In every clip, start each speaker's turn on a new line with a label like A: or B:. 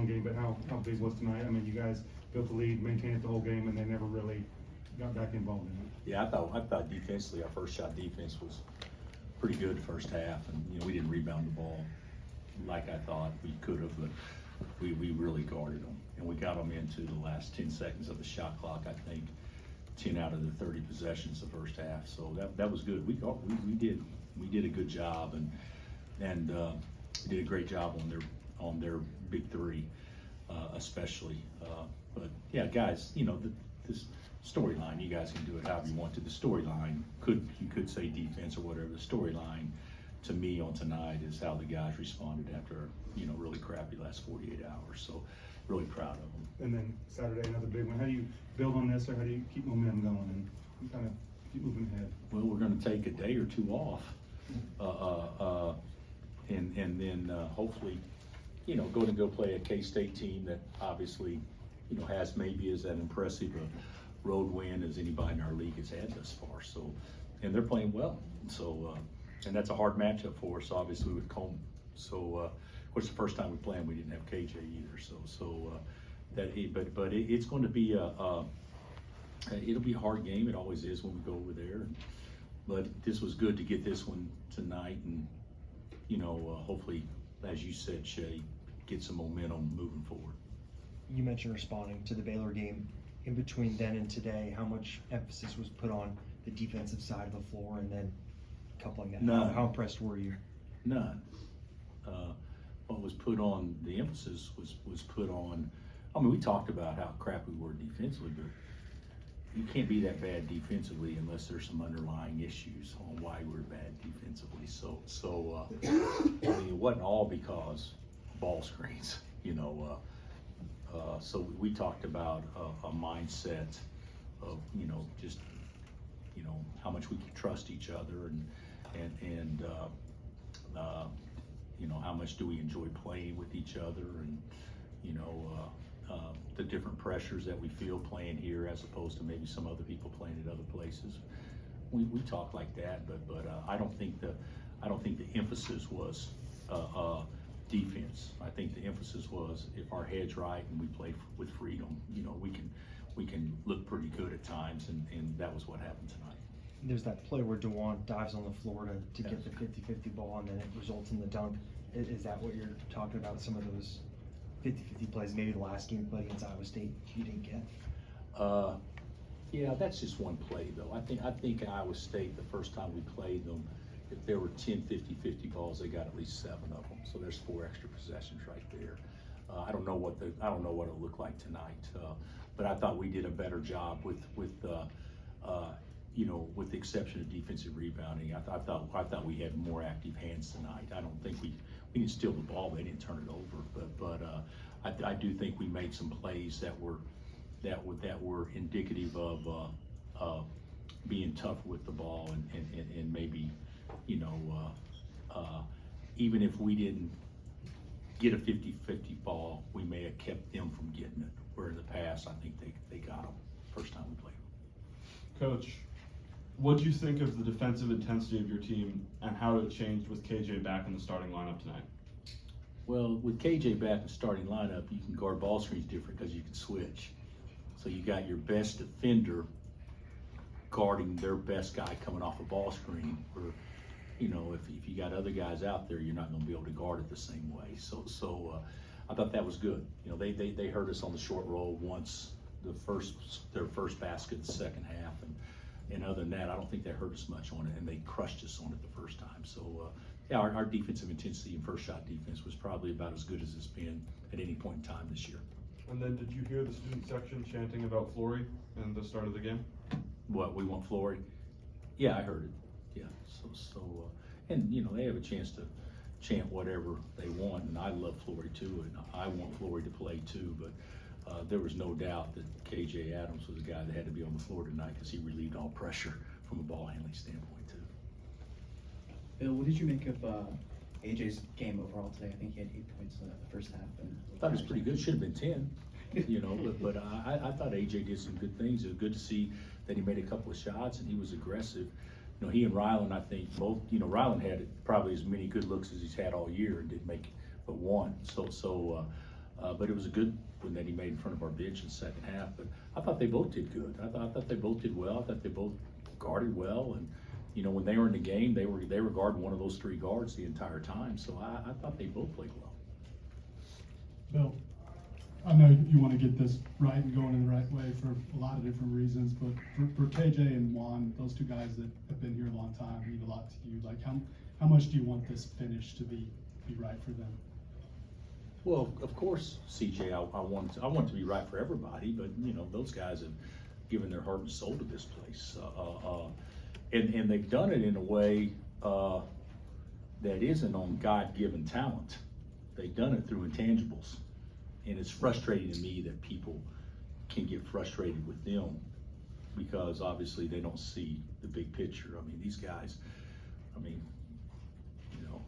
A: one game, but how big was tonight? I mean, you guys built the lead, maintained it the whole game, and they never really got back involved in it.
B: Yeah, I thought defensively, our first shot defense was pretty good first half, and we didn't rebound the ball like I thought we could have, but we really guarded them, and we got them into the last 10 seconds of the shot clock. I think 10 out of the 30 possessions the first half, so that was good. We did a good job, and did a great job on their big three, especially. But yeah, guys, this storyline, you guys can do it however you want to. The storyline you could say defense or whatever. The storyline to me on tonight is how the guys responded after really crappy last 48 hours. So really proud of them.
A: And then Saturday, another big one. How do you build on this, or how do you keep momentum going and kind of keep moving ahead?
B: Well, we're going to take a day or two off, and then hopefully, go play a K-State team that obviously, has maybe as that impressive a road win as anybody in our league has had thus far. So, and they're playing well. So, and that's a hard matchup for us, obviously, with Coleman. So, of course, the first time we played, we didn't have KJ either. But it's going to be it'll be a hard game. It always is when we go over there. But this was good to get this one tonight, and hopefully, as you said, Shay, get some momentum moving forward.
C: You mentioned responding to the Baylor game. In between then and today, how much emphasis was put on the defensive side of the floor, and then coupling that?
B: None.
C: How impressed were you?
B: None. What was put on, the emphasis was put on, we talked about how crap we were defensively, but you can't be that bad defensively unless there's some underlying issues on why we're bad defensively. So it wasn't all because ball screens, so we talked about a mindset of, just, how much we can trust each other and how much do we enjoy playing with each other, and, the different pressures that we feel playing here as opposed to maybe some other people playing at other places. We talk like that, but I don't think the emphasis was defense. I think the emphasis was if our head's right and we play with freedom, we can look pretty good at times, and that was what happened tonight.
C: There's that play where DeJuan dives on the floor to
B: Yes.
C: get the 50-50 ball, and then it results in the dunk. Is that what you're talking about? Some of those 50-50 plays, maybe the last game you played against Iowa State, you didn't get?
B: Yeah, that's just one play though. I think Iowa State, the first time we played them, if there were 10 50-50 balls, they got at least 7 of them. So there's 4 extra possessions right there. I don't know what it'll look like tonight, but I thought we did a better job with the exception of defensive rebounding. I thought we had more active hands tonight. I don't think we didn't steal the ball, they didn't turn it over, but I do think we made some plays that were indicative of being tough with the ball, and maybe even if we didn't get a 50-50 ball, we may have kept them from getting it, where in the past I think they got them first time we played.
D: Coach, what do you think of the defensive intensity of your team, and how it changed with KJ back in the starting lineup tonight?
B: Well, with KJ back in the starting lineup, you can guard ball screens different because you can switch. So you got your best defender guarding their best guy coming off a ball screen, where, if you got other guys out there, you're not going to be able to guard it the same way. So I thought that was good. They hurt us on the short roll once, their first basket the second half, and other than that, I don't think they hurt us much on it, and they crushed us on it the first time. So yeah, our defensive intensity and first shot defense was probably about as good as it's been at any point in time this year.
D: And then did you hear the student section chanting about Flory in the start of the game?
B: What, we want Flory? Yeah, I heard it. Yeah, and they have a chance to chant whatever they want, and I love Flory too, and I want Flory to play too, but there was no doubt that KJ Adams was a guy that had to be on the floor tonight because he relieved all pressure from a ball handling standpoint too.
E: Bill, what did you make of AJ's game overall today? I think he had 8 points in the first half.
B: I thought it was pretty good. Should have been 10, but I thought AJ did some good things. It was good to see that he made a couple of shots and he was aggressive. He and Ryland, I think both, Ryland had probably as many good looks as he's had all year and didn't make but one. So But it was a good one that he made in front of our bench in the second half. But I thought they both did good. I thought they both did well. I thought they both guarded well. And, you know, when they were in the game, they were guarding one of those three guards the entire time. So I thought they both played well.
F: Bill, I know you want to get this right and going in the right way for a lot of different reasons, but for KJ and Juan, those two guys that have been here a long time, mean a lot to you. Like, how much do you want this finish to be right for them?
B: Well, of course, CJ, I want it to be right for everybody, but you know, those guys have given their heart and soul to this place, and they've done it in a way that isn't on God-given talent. They've done it through intangibles, and it's frustrating to me that people can get frustrated with them because obviously they don't see the big picture. I mean, these guys, you know,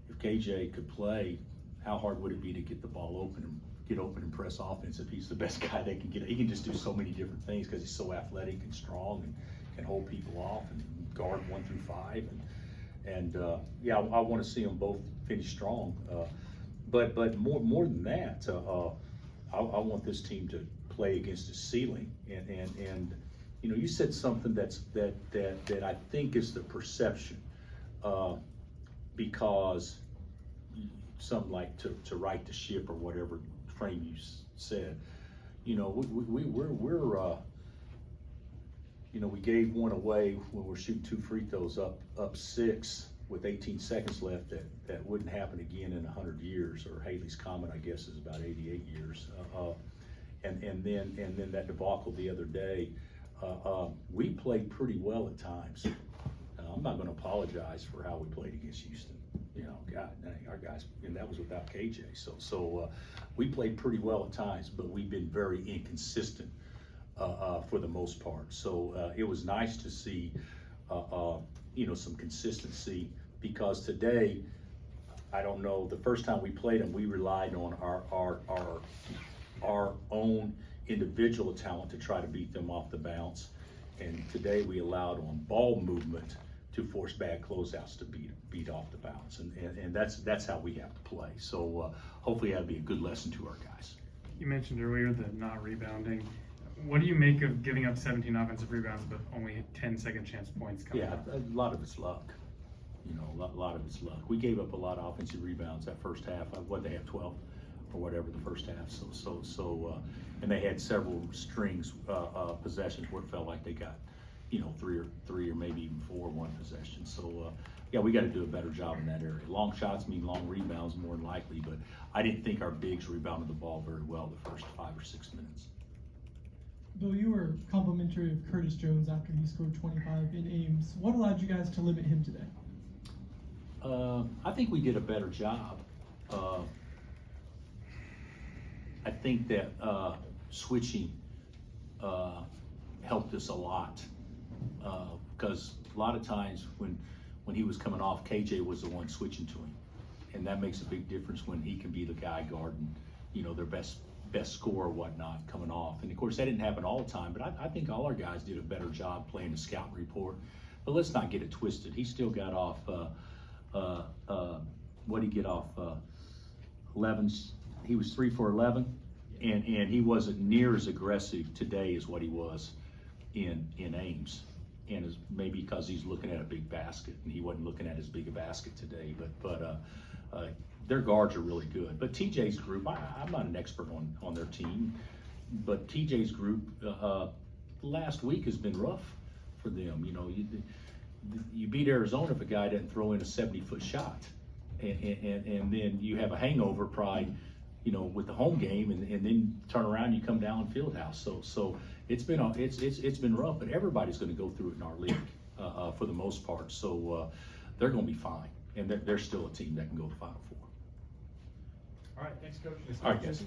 B: if KJ could play, how hard would it be to get the ball open and press offense if he's the best guy they can get? He can just do so many different things because he's so athletic and strong and can hold people off and guard 1 through 5. And yeah, I want to see them both finish strong. But more than that, I want this team to play against the ceiling. And you know, you said something that I think is the perception, because something like to right the ship or whatever frame you said. You know, we're you know, we gave one away when we're shooting 2 free throws up 6 with 18 seconds left. That wouldn't happen again in 100 years, or Haley's comment, I guess, is about 88 years. And then that debacle the other day. We played pretty well at times. I'm not going to apologize for how we played against Houston. You know, God, our guys, and that was without KJ. So we played pretty well at times, but we've been very inconsistent for the most part. So it was nice to see, you know, some consistency, because today, I don't know, the first time we played them, we relied on our own individual talent to try to beat them off the bounce. And today we allowed on ball movement to force bad closeouts to beat off the bounce, and that's how we have to play. So hopefully that'll be a good lesson to our guys.
G: You mentioned earlier the not rebounding. What do you make of giving up 17 offensive rebounds but only 10 second chance points coming
B: Yeah,
G: up?
B: a lot of it's luck. You know, a lot of it's luck. We gave up a lot of offensive rebounds that first half. What, they have 12 or whatever the first half. So and they had several strings possessions where it felt like they got, you know, three or maybe even 4 one possession. So yeah, we got to do a better job in that area. Long shots mean long rebounds more than likely, but I didn't think our bigs rebounded the ball very well the first 5 or 6 minutes.
H: Bill, you were complimentary of Curtis Jones after he scored 25 in Ames. What allowed you guys to limit him today?
B: I think we did a better job. I think that switching helped us a lot, because a lot of times when he was coming off, KJ was the one switching to him, and that makes a big difference when he can be the guy guarding, you know, their best scorer or whatnot coming off. And of course that didn't happen all the time, but I think all our guys did a better job playing the scouting report. But let's not get it twisted. He still got off, what did he get off? 11s. He was 3 for 11, and he wasn't near as aggressive today as what he was in Ames. And is maybe because he's looking at a big basket, and he wasn't looking at as big a basket today. But their guards are really good. But TJ's group, I'm not an expert on their team, but TJ's group last week has been rough for them. You know, you beat Arizona if a guy doesn't throw in a 70-foot shot, and then you have a hangover probably, you know, with the home game, and then turn around and you come down Fieldhouse. So it's been rough, but everybody's going to go through it in our league for the most part. So they're going to be fine, and they're still a team that can go to the Final Four.
A: All right, thanks, Coach.
B: All right, guys.